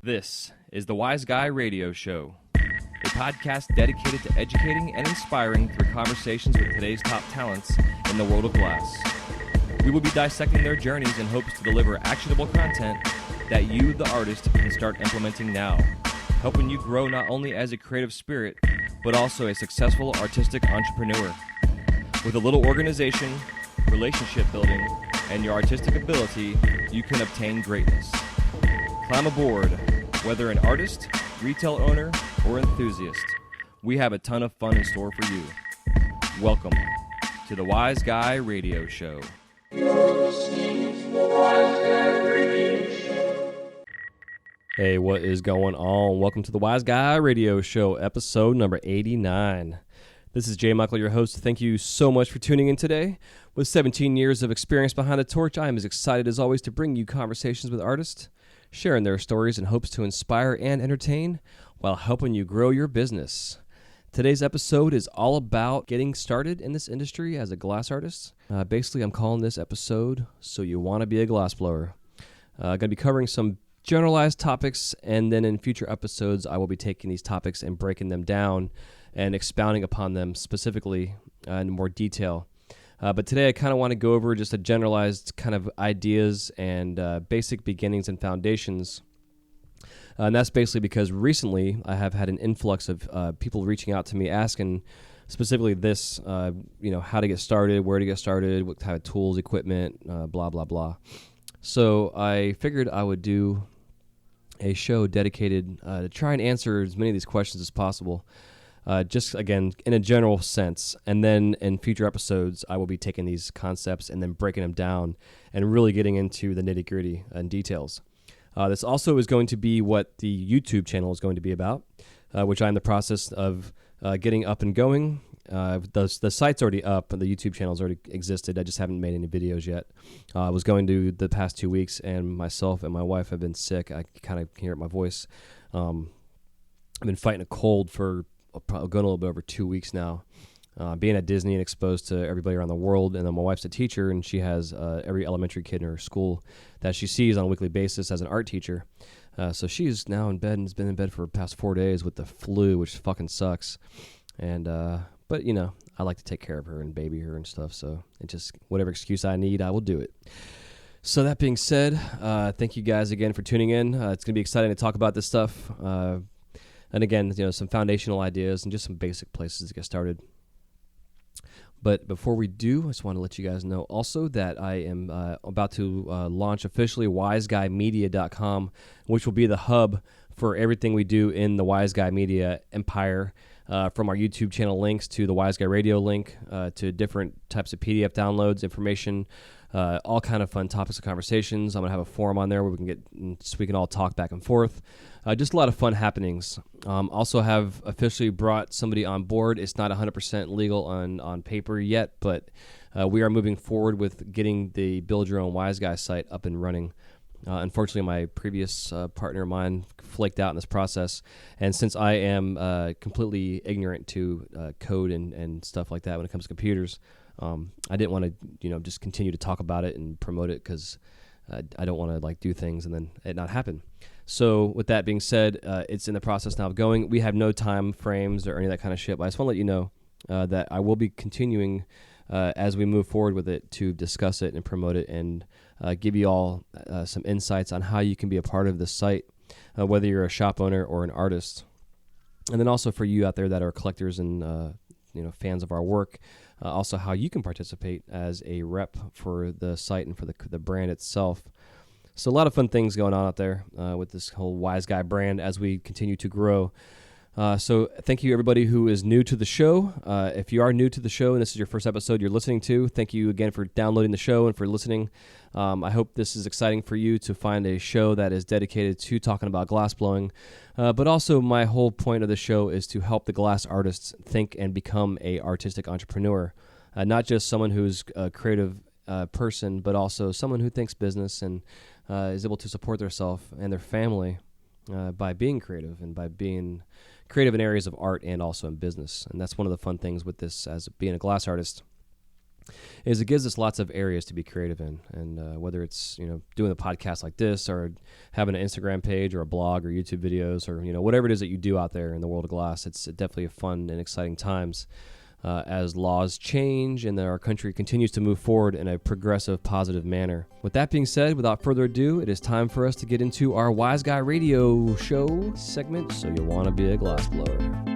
This is the Wise Guy Radio Show, a podcast dedicated to educating and inspiring through conversations with today's top talents in the world of glass. We will be dissecting their journeys in hopes to deliver actionable content that you, the artist, can start implementing now, helping you grow not only as a creative spirit, but also a successful artistic entrepreneur. With a little organization, relationship building, and your artistic ability, you can obtain greatness. Climb aboard, whether an artist, retail owner, or enthusiast. We have a ton of fun in store for you. Welcome to the Wise Guy Radio Show. Hey, what is going on? Welcome to the Wise Guy Radio Show, episode number 89. This is Jay Michael, your host. Thank you so much for tuning in today. With 17 years of experience behind the torch, I am as excited as always to bring you conversations with artists, sharing their stories in hopes to inspire and entertain while helping you grow your business. Today's episode is all about getting started in this industry as a glass artist. Basically, I'm calling this episode So You Want to Be a Glassblower. I'm going to be covering some generalized topics, and then in future episodes, I will be taking these topics and breaking them down and expounding upon them specifically in more detail. But today I kind of want to go over just a generalized kind of ideas and basic beginnings and foundations. And that's basically because recently I have had an influx of people reaching out to me asking specifically this, how to get started, where to get started, what type of tools, equipment, blah, blah, blah. So I figured I would do a show dedicated to try and answer as many of these questions as possible. Just, again, in a general sense. And then in future episodes, I will be taking these concepts and then breaking them down and really getting into the nitty-gritty and details. This also is going to be what the YouTube channel is going to be about, which I'm in the process of getting up and going. The site's already up, and the YouTube channel's already existed. I just haven't made any videos yet. I was going to the past 2 weeks, and myself and my wife have been sick. I kind of can hear it in my voice. I've been fighting a cold for probably going a little bit over 2 weeks now, being at Disney and exposed to everybody around the world. And then my wife's a teacher, and she has every elementary kid in her school that she sees on a weekly basis as an art teacher. So she's now in bed and has been in bed for the past 4 days with the flu, which fucking sucks. And but I like to take care of her and baby her and stuff. So it just whatever excuse I need, I will do it. So that being said, thank you guys again for tuning in. It's gonna be exciting to talk about this stuff. And again, some foundational ideas and just some basic places to get started. But before we do, I just want to let you guys know also that I am about to launch officially WiseGuyMedia.com, which will be the hub for everything we do in the Wise Guy Media empire, from our YouTube channel links to the Wise Guy Radio link, to different types of PDF downloads, information, all kind of fun topics of conversations. I'm going to have a forum on there where we can all talk back and forth. Just a lot of fun happenings. Also have officially brought somebody on board. It's not 100% legal on paper yet, but we are moving forward with getting the Build Your Own Wise Guy site up and running. Unfortunately, my previous partner of mine flaked out in this process, and since I am completely ignorant to code and stuff like that when it comes to computers, I didn't want to just continue to talk about it and promote it because I don't want to do things and then it not happen. So with that being said, it's in the process now of going. We have no time frames or any of that kind of shit, but I just want to let you know that I will be continuing as we move forward with it to discuss it and promote it and give you all some insights on how you can be a part of this site, whether you're a shop owner or an artist. And then also for you out there that are collectors and fans of our work, also how you can participate as a rep for the site and for the brand itself. So a lot of fun things going on out there with this whole Wise Guy brand as we continue to grow. So thank you, everybody who is new to the show. If you are new to the show and this is your first episode you're listening to, thank you again for downloading the show and for listening. I hope this is exciting for you to find a show that is dedicated to talking about glass blowing. But also my whole point of the show is to help the glass artists think and become a artistic entrepreneur. Not just someone who's a creative person, but also someone who thinks business and is able to support themselves and their family by being creative and by being creative in areas of art and also in business. And that's one of the fun things with this as being a glass artist is it gives us lots of areas to be creative in. And whether it's, doing a podcast like this or having an Instagram page or a blog or YouTube videos or, whatever it is that you do out there in the world of glass, it's definitely a fun and exciting times as laws change and that our country continues to move forward in a progressive, positive manner. With that being said, without further ado, it is time for us to get into our Wise Guy Radio Show segment, So You Want to Be a Glassblower.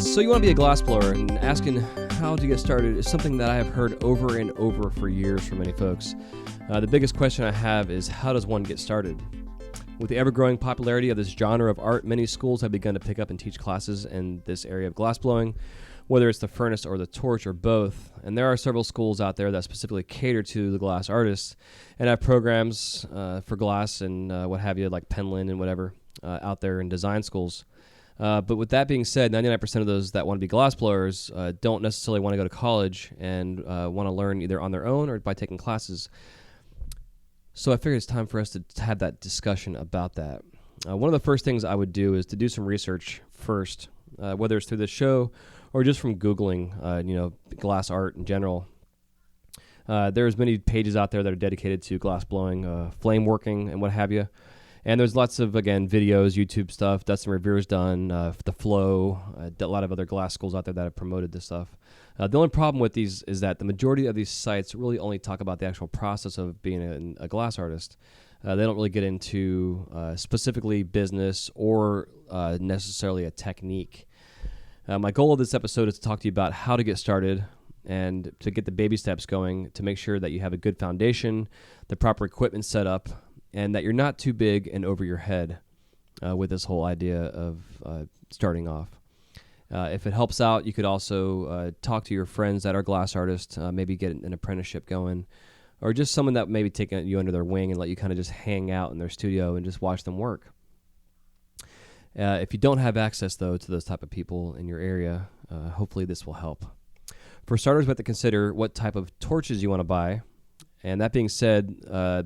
So you want to be a glassblower, and asking how to get started is something that I have heard over and over for years from many folks. The biggest question I have is, how does one get started? With the ever-growing popularity of this genre of art, many schools have begun to pick up and teach classes in this area of glassblowing, whether it's the furnace or the torch or both. And there are several schools out there that specifically cater to the glass artists and have programs for glass and what have you, like Penland and whatever, out there in design schools. But with that being said, 99% of those that want to be glassblowers don't necessarily want to go to college and want to learn either on their own or by taking classes. So I figured it's time for us to have that discussion about that. One of the first things I would do is to do some research first, whether it's through this show or just from Googling, glass art in general. There's many pages out there that are dedicated to glassblowing, flame working, and what have you. And there's lots of, again, videos, YouTube stuff, Dustin Revere's done, The Flow, a lot of other glass schools out there that have promoted this stuff. The only problem with these is that the majority of these sites really only talk about the actual process of being a glass artist. They don't really get into specifically business or necessarily a technique. My goal of this episode is to talk to you about how to get started and to get the baby steps going to make sure that you have a good foundation, the proper equipment set up, and that you're not too big and over your head with this whole idea of starting off. If it helps out, you could also talk to your friends that are glass artists, maybe get an apprenticeship going, or just someone that maybe take you under their wing and let you kind of just hang out in their studio and just watch them work. If you don't have access, though, to those type of people in your area, hopefully this will help. For starters, we have to consider what type of torches you want to buy. And that being said,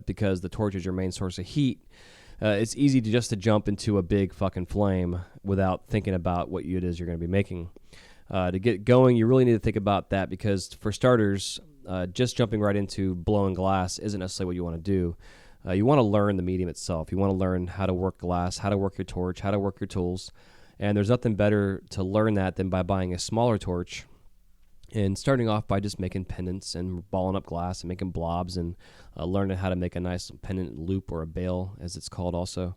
because the torch is your main source of heat, it's easy to jump into a big fucking flame without thinking about what it is you're going to be making. To get going, you really need to think about that because, for starters, just jumping right into blowing glass isn't necessarily what you want to do. You want to learn the medium itself. You want to learn how to work glass, how to work your torch, how to work your tools. And there's nothing better to learn that than by buying a smaller torch and starting off by just making pendants and balling up glass and making blobs and learning how to make a nice pendant loop or a bail, as it's called also.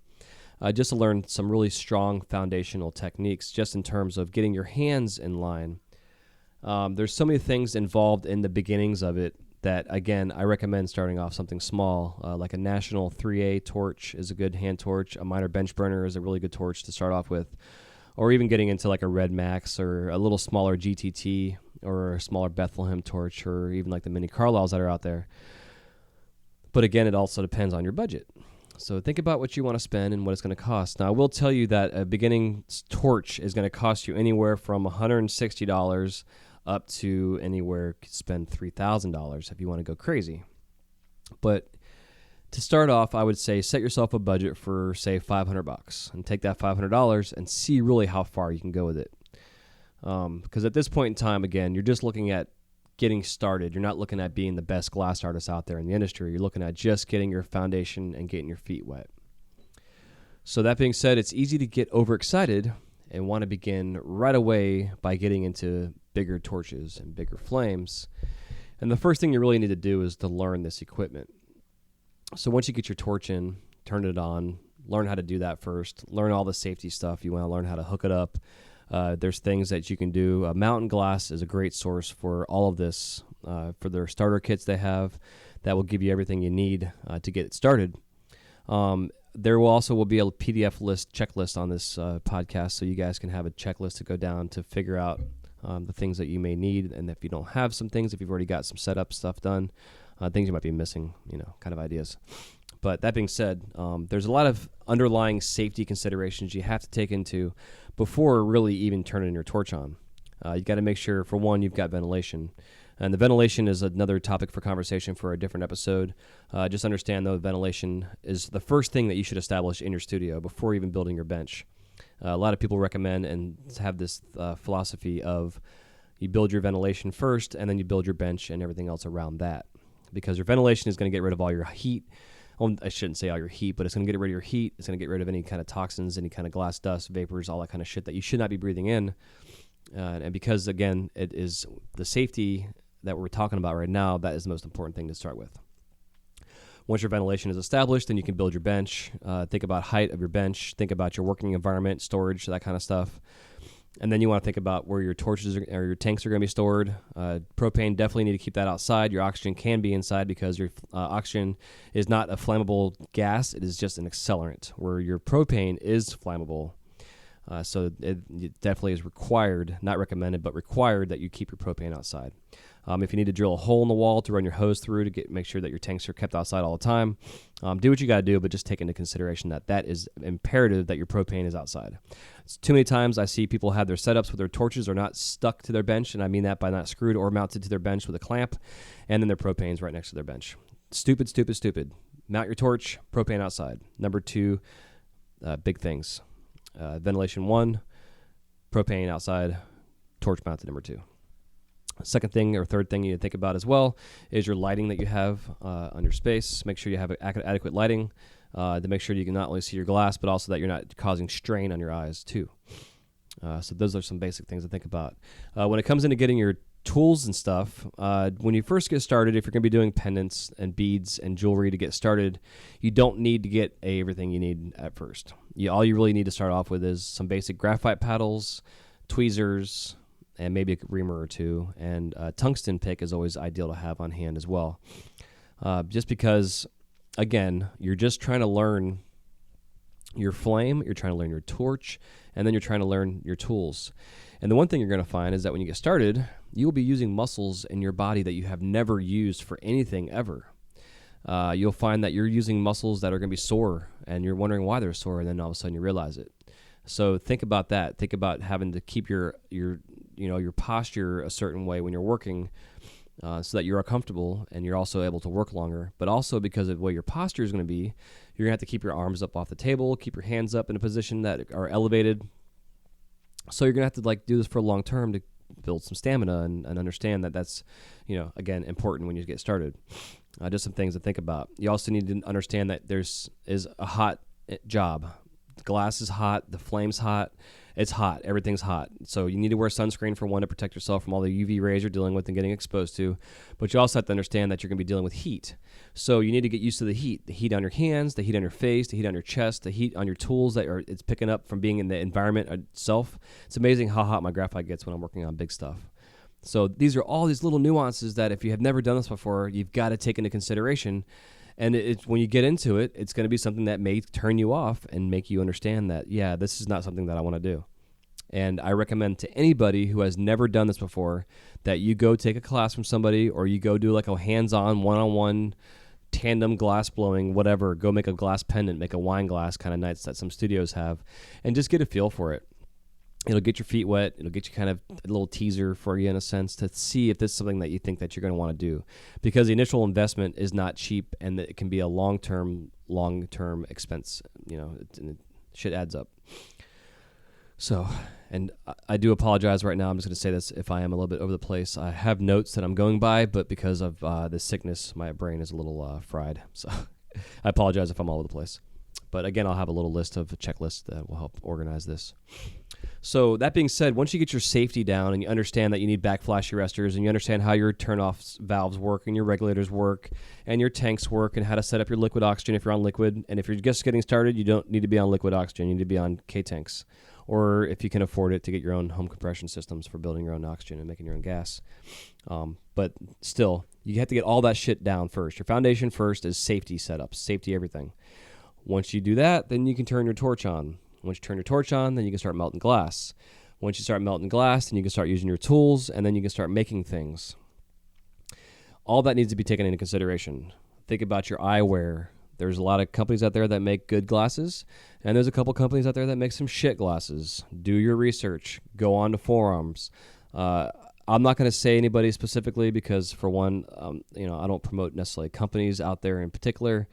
Just to learn some really strong foundational techniques just in terms of getting your hands in line. There's so many things involved in the beginnings of it that, again, I recommend starting off something small, like a National 3A torch is a good hand torch. A minor bench burner is a really good torch to start off with. Or even getting into like a Red Max or a little smaller GTT or a smaller Bethlehem torch or even like the mini Carlisles that are out there. But again, it also depends on your budget. So think about what you want to spend and what it's going to cost. Now, I will tell you that a beginning torch is going to cost you anywhere from $160 up to anywhere you could spend $3,000 if you want to go crazy. But to start off, I would say set yourself a budget for, say, $500 and take that $500 and see really how far you can go with it. Because at this point in time, again, you're just looking at getting started. You're not looking at being the best glass artist out there in the industry. You're looking at just getting your foundation and getting your feet wet. So that being said, it's easy to get overexcited and want to begin right away by getting into bigger torches and bigger flames. And the first thing you really need to do is to learn this equipment. So once you get your torch in, turn it on, learn how to do that first, learn all the safety stuff. You want to learn how to hook it up. There's things that you can do. Mountain Glass is a great source for all of this, for their starter kits they have that will give you everything you need to get it started. There will be a PDF checklist on this podcast, so you guys can have a checklist to go down to figure out the things that you may need. And if you don't have some things, if you've already got some setup stuff done, things you might be missing, kind of ideas. But that being said, there's a lot of underlying safety considerations you have to take into before really even turning your torch on. You got to make sure, for one, you've got ventilation. And the ventilation is another topic for conversation for a different episode. Just understand, though, ventilation is the first thing that you should establish in your studio before even building your bench. A lot of people recommend and have this philosophy of you build your ventilation first and then you build your bench and everything else around that. Because your ventilation is going to get rid of all your heat. Well, I shouldn't say all your heat, but it's going to get rid of your heat. It's going to get rid of any kind of toxins, any kind of glass dust, vapors, all that kind of shit that you should not be breathing in. And because, again, it is the safety that we're talking about right now, that is the most important thing to start with. Once your ventilation is established, then you can build your bench. Think about height of your bench. Think about your working environment, storage, that kind of stuff. And then you want to think about where your torches or your tanks are going to be stored. Propane, definitely need to keep that outside. Your oxygen can be inside because your oxygen is not a flammable gas. It is just an accelerant, where your propane is flammable. So it definitely is required, not recommended, but required that you keep your propane outside. If you need to drill a hole in the wall to run your hose through to make sure that your tanks are kept outside all the time, do what you got to do, but just take into consideration that is imperative that your propane is outside. It's too many times I see people have their setups where their torches are not stuck to their bench, and I mean that by not screwed or mounted to their bench with a clamp, and then their propane's right next to their bench. Stupid, stupid, stupid. Mount your torch, propane outside. Number 2, big things. Ventilation 1, propane outside, torch mounted number 2. Second thing or third thing you need to think about as well is your lighting that you have on your space. Make sure you have adequate lighting to make sure you can not only see your glass, but also that you're not causing strain on your eyes too. So those are some basic things to think about. When it comes into getting your tools and stuff, when you first get started, if you're going to be doing pendants and beads and jewelry to get started, you don't need to get everything you need at first. All you really need to start off with is some basic graphite paddles, tweezers, and maybe a reamer or two, and a tungsten pick is always ideal to have on hand as well. Just because, again, you're just trying to learn your flame, you're trying to learn your torch, and then you're trying to learn your tools. And the one thing you're going to find is that when you get started, you will be using muscles in your body that you have never used for anything ever. You'll find that you're using muscles that are going to be sore, and you're wondering why they're sore, and then all of a sudden you realize it. So think about that. Think about having to keep your posture a certain way when you're working, so that you're comfortable and you're also able to work longer. But also because of the way your posture is going to be, you're going to have to keep your arms up off the table, keep your hands up in a position that are elevated. So you're going to have to do this for a long term to build some stamina and understand that that's, again, important when you get started. Just some things to think about. You also need to understand that is a hot job. The glass is hot. The flame's hot. It's hot. Everything's hot. So you need to wear sunscreen, for one, to protect yourself from all the UV rays you're dealing with and getting exposed to. But you also have to understand that you're going to be dealing with heat. So you need to get used to the heat on your hands, the heat on your face, the heat on your chest, the heat on your tools it's picking up from being in the environment itself. It's amazing how hot my graphite gets when I'm working on big stuff. So these are all these little nuances that if you have never done this before, you've got to take into consideration. And when you get into it, it's going to be something that may turn you off and make you understand that, yeah, this is not something that I want to do. And I recommend to anybody who has never done this before that you go take a class from somebody, or you go do a hands-on, one-on-one, tandem glass blowing, whatever. Go make a glass pendant, make a wine glass kind of nights that some studios have, and just get a feel for it. It'll get your feet wet. It'll get you kind of a little teaser for you in a sense to see if this is something that you think that you're going to want to do, because the initial investment is not cheap, and it can be a long-term expense. Shit adds up. So, and I do apologize right now. I'm just going to say this if I am a little bit over the place. I have notes that I'm going by, but because of this sickness, my brain is a little fried. So I apologize if I'm all over the place. But again, I'll have a little list of a checklist that will help organize this. So that being said, once you get your safety down and you understand that you need backflash arresters, and you understand how your turn-off valves work and your regulators work and your tanks work and how to set up your liquid oxygen if you're on liquid. And if you're just getting started, you don't need to be on liquid oxygen. You need to be on K-tanks. Or if you can afford it, to get your own home compression systems for building your own oxygen and making your own gas. But still, you have to get all that shit down first. Your foundation first is safety setups, safety everything. Once you do that, then you can turn your torch on. Once you turn your torch on, then you can start melting glass. Once you start melting glass, then you can start using your tools, and then you can start making things. All that needs to be taken into consideration. Think about your eyewear, There's a lot of companies out there that make good glasses, and there's a couple companies out there that make some shit glasses. Do your research. Go on to forums. I'm not going to say anybody specifically because, for one, I don't promote necessarily companies out there in particular.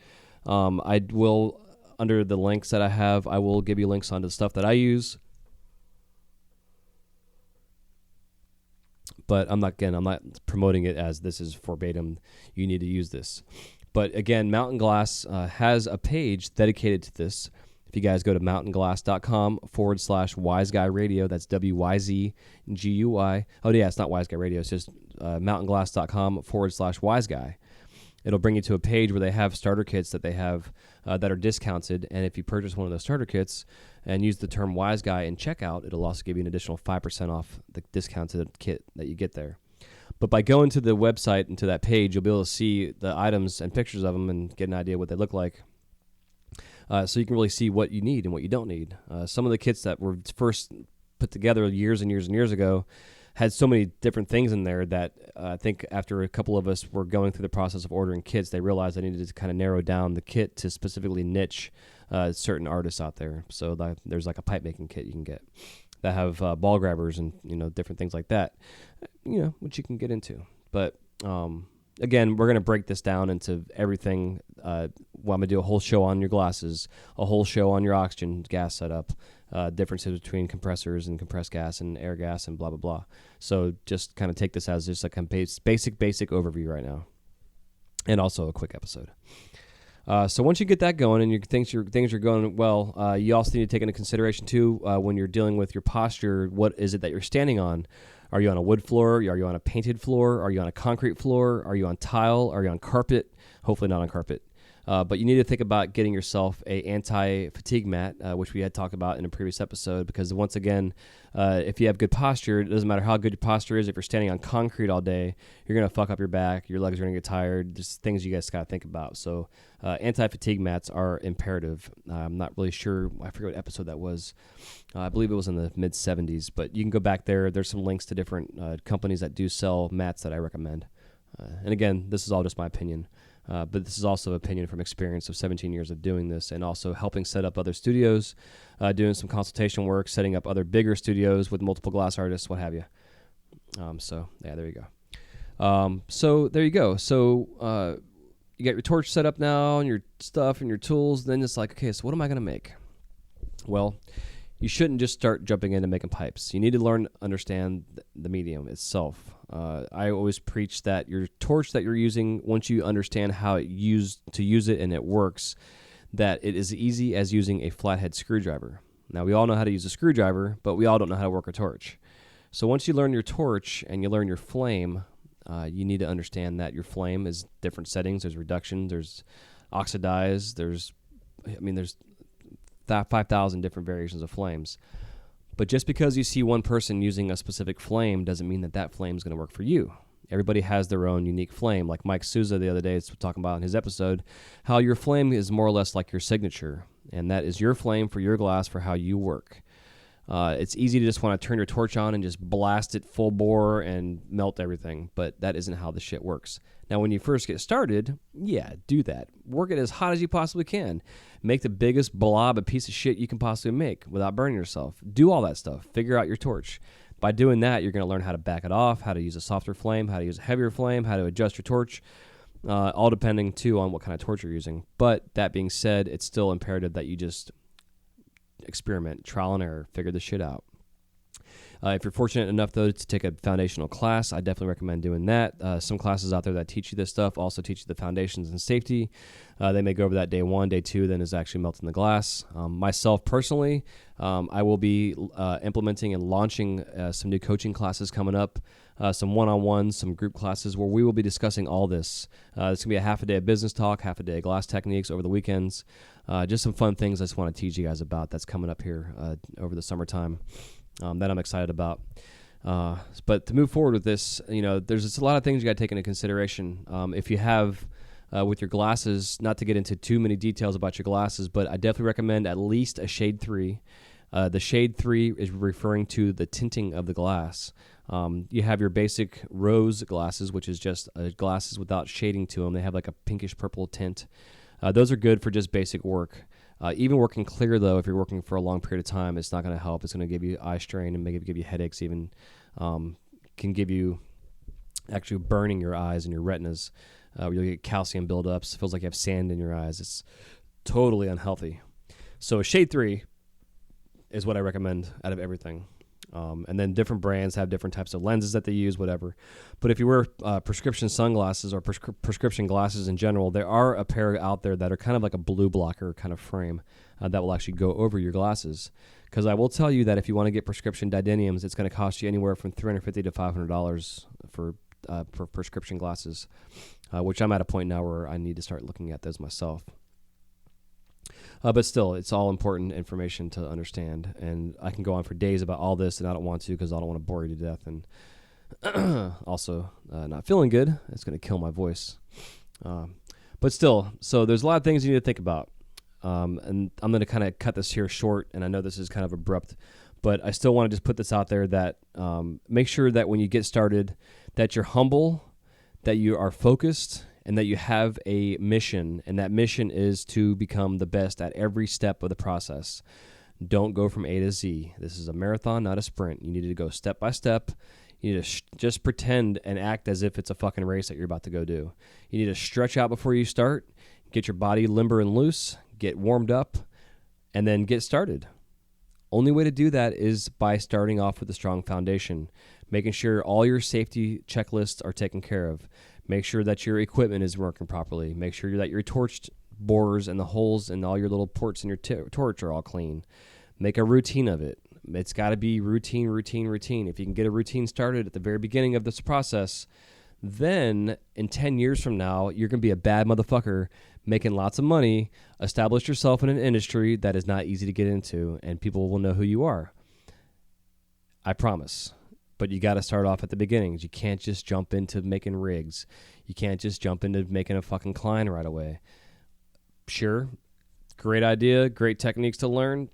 I will, under the links that I have, I will give you links onto the stuff that I use. But I'm not promoting it as this is verbatim. You need to use this. But again, Mountain Glass has a page dedicated to this. If you guys go to mountainglass.com/wiseguy radio, that's WYZGUI. Oh, yeah, it's not Wise Guy Radio. It's just mountainglass.com/wiseguy. It'll bring you to a page where they have starter kits that they have that are discounted. And if you purchase one of those starter kits and use the term Wise Guy in checkout, it'll also give you an additional 5% off the discounted kit that you get there. But by going to the website and to that page, you'll be able to see the items and pictures of them and get an idea what they look like. So you can really see what you need and what you don't need. Some of the kits that were first put together years and years and years ago had so many different things in there that I think after a couple of us were going through the process of ordering kits, they realized they needed to kind of narrow down the kit to specifically niche certain artists out there. So there's like a pipe making kit you can get that have ball grabbers and different things like that, which you can get into. But again, we're going to break this down into everything. I'm going to do a whole show on your glasses, a whole show on your oxygen gas setup, differences between compressors and compressed gas and air gas and blah, blah, blah. So just kind of take this as just like a basic overview right now, and also a quick episode. So once you get that going and things are going well, you also need to take into consideration too when you're dealing with your posture. What is it that you're standing on? Are you on a wood floor? Are you on a painted floor? Are you on a concrete floor? Are you on tile? Are you on carpet? Hopefully not on carpet. But you need to think about getting yourself a anti-fatigue mat, which we had talked about in a previous episode, because once again, if you have good posture, it doesn't matter how good your posture is. If you're standing on concrete all day, you're going to fuck up your back. Your legs are going to get tired. There's things you guys got to think about. So anti-fatigue mats are imperative. I'm not really sure. I forget what episode that was. I believe it was in the mid-70s, but you can go back there. There's some links to different companies that do sell mats that I recommend. And again, this is all just my opinion. But this is also opinion from experience of 17 years of doing this and also helping set up other studios, doing some consultation work, setting up other bigger studios with multiple glass artists, what have you. So, yeah, there you go. So, there you go. So, you got your torch set up now and your stuff and your tools. Then it's like, okay, so what am I going to make? Well, you shouldn't just start jumping into making pipes. You need to learn, understand the medium itself. I always preach that your torch that you're using, once you understand how to use it and it works, that it is easy as using a flathead screwdriver. Now, we all know how to use a screwdriver, but we all don't know how to work a torch. So once you learn your torch and you learn your flame, you need to understand that your flame is different settings. There's reduction, there's oxidize, there's 5,000 different variations of flames. But just because you see one person using a specific flame doesn't mean that flame is going to work for you. Everybody has their own unique flame. Like Mike Souza the other day was talking about in his episode, how your flame is more or less like your signature. And that is your flame for your glass for how you work. It's easy to just want to turn your torch on and just blast it full bore and melt everything. But that isn't how the shit works. Now, when you first get started, yeah, do that. Work it as hot as you possibly can. Make the biggest blob of piece of shit you can possibly make without burning yourself. Do all that stuff. Figure out your torch. By doing that, you're going to learn how to back it off, how to use a softer flame, how to use a heavier flame, how to adjust your torch, all depending, too, on what kind of torch you're using. But that being said, it's still imperative that you just experiment, trial and error, figure this shit out. If you're fortunate enough, though, to take a foundational class, I definitely recommend doing that. Some classes out there that teach you this stuff also teach you the foundations and safety. They may go over that day one, day two, then is actually melting the glass. Myself, personally, I will be implementing and launching some new coaching classes coming up, some one-on-ones, some group classes where we will be discussing all this. It's going to be a half a day of business talk, half a day of glass techniques over the weekends. Just some fun things I just want to teach you guys about that's coming up here over the summertime. That I'm excited about. But to move forward with this, there's just a lot of things you got to take into consideration. If you have, with your glasses, not to get into too many details about your glasses, but I definitely recommend at least a shade 3. The shade 3 is referring to the tinting of the glass. You have your basic rose glasses, which is just glasses without shading to them. They have like a pinkish purple tint. Those are good for just basic work. Even working clear, though, if you're working for a long period of time, it's not going to help. It's going to give you eye strain and maybe give you headaches even. Can give you actually burning your eyes and your retinas. You'll get calcium buildups. It feels like you have sand in your eyes. It's totally unhealthy. So a Shade 3 is what I recommend out of everything. And then different brands have different types of lenses that they use, whatever. But if you wear prescription sunglasses or prescription glasses in general, there are a pair out there that are kind of like a blue blocker kind of frame that will actually go over your glasses. Because I will tell you that if you want to get prescription didiniums, it's going to cost you anywhere from $350 to $500 for prescription glasses, which I'm at a point now where I need to start looking at those myself. But still, it's all important information to understand, and I can go on for days about all this, and I don't want to because I don't want to bore you to death, and also not feeling good. It's going to kill my voice. But still, so there's a lot of things you need to think about, and I'm going to kind of cut this here short, and I know this is kind of abrupt, but I still want to just put this out there that make sure that when you get started that you're humble, that you are focused, and that you have a mission, and that mission is to become the best at every step of the process. Don't go from A to Z. This is a marathon, not a sprint. You need to go step by step. You need to just pretend and act as if it's a fucking race that you're about to go do. You need to stretch out before you start, get your body limber and loose, get warmed up, and then get started. Only way to do that is by starting off with a strong foundation, making sure all your safety checklists are taken care of. Make sure that your equipment is working properly. Make sure that your torch borers and the holes and all your little ports in your torch are all clean. Make a routine of it. It's got to be routine. If you can get a routine started at the very beginning of this process, then in 10 years from now, you're going to be a bad motherfucker making lots of money, establish yourself in an industry that is not easy to get into, and people will know who you are. I promise. But you got to start off at the beginnings. You can't just jump into making rigs. You can't just jump into making a fucking Klein right away. Sure, great idea, great techniques to learn,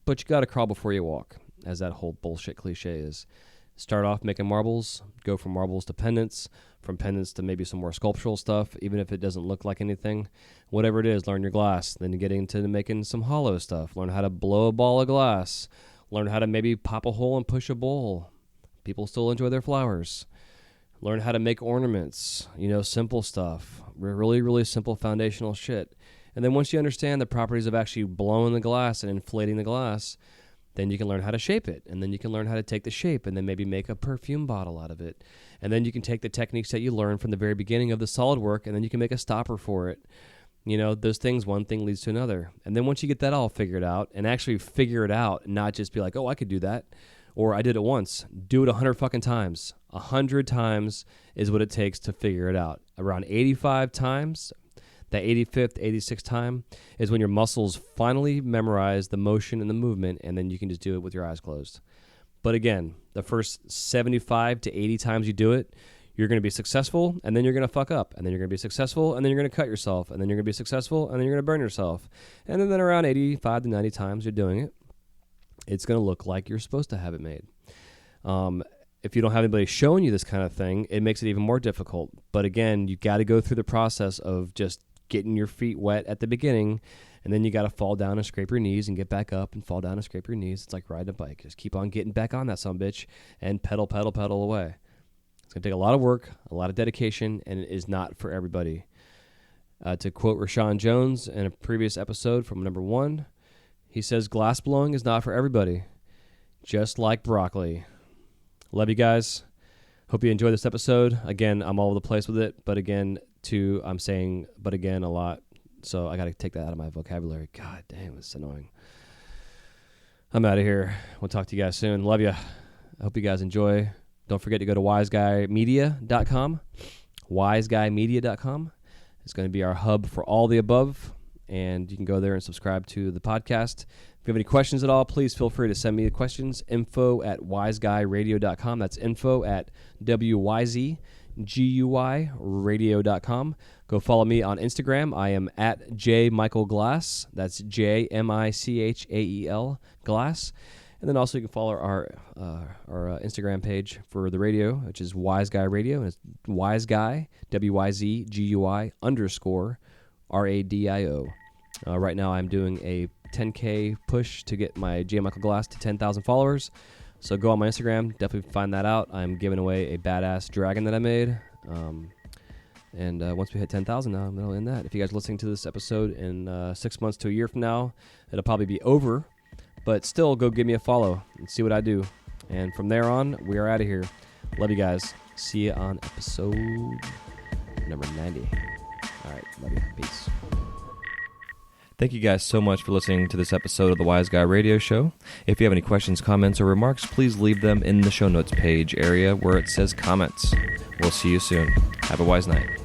but you got to crawl before you walk, as that whole bullshit cliche is. Start off making marbles, go from marbles to pendants, from pendants to maybe some more sculptural stuff, even if it doesn't look like anything. Whatever it is, learn your glass. Then you get into making some hollow stuff. Learn how to blow a ball of glass. Learn how to maybe pop a hole and push a bowl. People still enjoy their flowers. Learn how to make ornaments, simple stuff. Really, really simple foundational shit. And then once you understand the properties of actually blowing the glass and inflating the glass, then you can learn how to shape it. And then you can learn how to take the shape and then maybe make a perfume bottle out of it. And then you can take the techniques that you learned from the very beginning of the solid work and then you can make a stopper for it. Those things, one thing leads to another. And then once you get that all figured out and actually figure it out, not just be like, oh, I could do that. Or I did it once. Do it 100 fucking times. 100 times is what it takes to figure it out. Around 85 times, that 85th, 86th time is when your muscles finally memorize the motion and the movement, and then you can just do it with your eyes closed. But again, the first 75 to 80 times you do it, you're going to be successful, and then you're going to fuck up, and then you're going to be successful, and then you're going to cut yourself, and then you're going to be successful, and then you're going to burn yourself. And then around 85 to 90 times you're doing it, it's going to look like you're supposed to have it made. If you don't have anybody showing you this kind of thing, it makes it even more difficult. But again, you got to go through the process of just getting your feet wet at the beginning, and then you got to fall down and scrape your knees and get back up and fall down and scrape your knees. It's like riding a bike. Just keep on getting back on that sumbitch and pedal away. It's going to take a lot of work, a lot of dedication, and it is not for everybody. To quote Rashawn Jones in a previous episode from number 1, he says, glass blowing is not for everybody, just like broccoli. Love you guys. Hope you enjoyed this episode. Again, I'm all over the place with it, but again, I'm saying but again a lot, so I got to take that out of my vocabulary. God damn, it's annoying. I'm out of here. We'll talk to you guys soon. Love you. I hope you guys enjoy. Don't forget to go to wiseguymedia.com. wiseguymedia.com. It's going to be our hub for all the above. And you can go there and subscribe to the podcast. If you have any questions at all, please feel free to send me the questions. info@wiseguyradio.com. That's info@wiseguyradio.com. Go follow me on Instagram. I am at jmichaelglass. That's JMICHAEL Glass. And then also you can follow our Instagram page for the radio, which is Wise Guy Radio. And it's Wise Guy, WYZGUI _ RADIO. Right now I'm doing a 10K push to get my J. Michael Glass to 10,000 followers. So go on my Instagram, definitely find that out. I'm giving away a badass dragon that I made. And once we hit 10,000 now, I'm going to end that. If you guys are listening to this episode in 6 months to a year from now, it'll probably be over. But still, go give me a follow and see what I do. And from there on, we are out of here. Love you guys. See you on episode number 90. All right, love you. Peace. Thank you guys so much for listening to this episode of the Wise Guy Radio Show. If you have any questions, comments, or remarks, please leave them in the show notes page area where it says comments. We'll see you soon. Have a wise night.